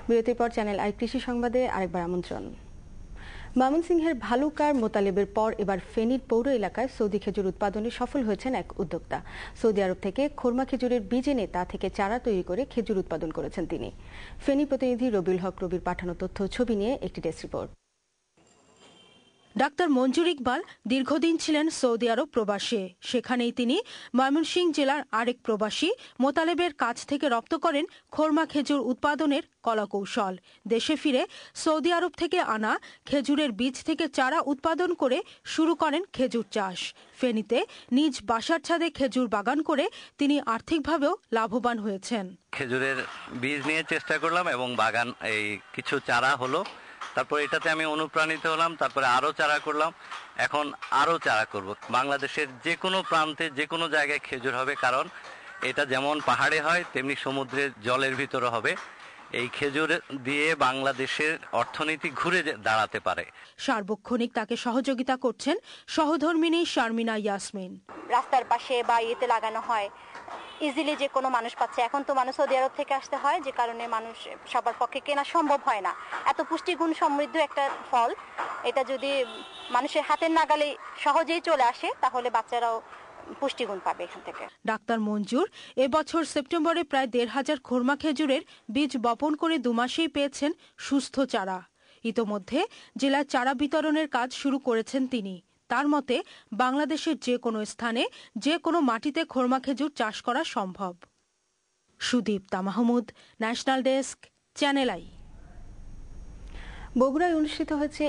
বিরতির পর channel I কৃষি সংবাদে আরেকবার আমন্ত্রণ। ময়মনসিংহের ভালুকার মোতালেবের পর এবার ফেনীর পৌর এলাকায় সৌদি খেজুর উৎপাদনে সফল হয়েছেন এক উদ্যোক্তা। সৌদি আরব থেকে খোরমা খেজুরের বীজ এনে তা থেকে চারা তৈরি করে খেজুর উৎপাদন করেছেন তিনি। ফেনী প্রতিনিধি রবিউল হক রবির পাঠানো তথ্য ছবি নিয়ে একটি ডেস্ক রিপোর্ট। ডাক্তার মঞ্জুর ইকবাল দীর্ঘদিন ছিলেন সৌদি আরব প্রবাসী। সেখানেই তিনি ময়মনসিংহ জেলার আরেক প্রবাসী মোতালেবের কাছ থেকে রপ্ত করেন খোরমা খেজুর উৎপাদনের কলাকৌশল। দেশে ফিরে সৌদি আরব থেকে আনা খেজুরের বীজ থেকে চারা উৎপাদন করে শুরু করেন খেজুর চাষ। ফেনীতে নিজ বাসার ছাদে খেজুর বাগান করে তিনি আর্থিকভাবেও লাভবান হয়েছেন। খেজুরের বীজ নিয়ে চেষ্টা করলাম এবং বাগান এই কিছু চারা হলো, তারপর এটাতে আমি অনুপ্রাণিত হলাম, তারপরে আরো চারা করলাম, এখন আরো চারা করব। বাংলাদেশের যে কোনো প্রান্তে যে কোনো জায়গায় খেজুর হবে, কারণ এটা যেমন পাহাড়ে হয় তেমনি সমুদ্রের জলের ভিতরে হবে। এই খেজুর দিয়ে বাংলাদেশের অর্থনীতি ঘুরে দাঁড়াতে পারে। সার্বক্ষণিক তাকে সহযোগিতা করছেন সহধর্মিনী শারমিনা ইয়াসমিন। রাস্তার পাশে বা ইয়েতে লাগানো হয়, ইজিলি যে কোনো মানুষ পাচ্ছে। এখন তো মানুষ সৌদি আরব থেকে আসতে হয়, যে কারণে মানুষ সবার পক্ষে কেনা সম্ভব হয় না। এত পুষ্টিগুণ সমৃদ্ধ একটা ফল, এটা যদি মানুষের হাতের নাগালে সহজেই চলে আসে তাহলে বাচ্চারাও পুষ্টিগুণ পাবে এখান থেকে। ডাক্তার মঞ্জুর এবছর সেপ্টেম্বরে প্রায় ১৫০০ খোরমা খেজুরের বীজ বপন করে ২ মাসেই পেয়েছেন সুস্থ চারা। ইতোমধ্যে জেলায় চারা বিতরণের কাজ শুরু করেছেন তিনি। তার মতে বাংলাদেশের যে কোনো স্থানে যে কোনো মাটিতে খোরমা খেজুর চাষ করা সম্ভব। Sudipta Mahmud, national desk, channel I. বগুড়ায় অনুষ্ঠিত হয়েছে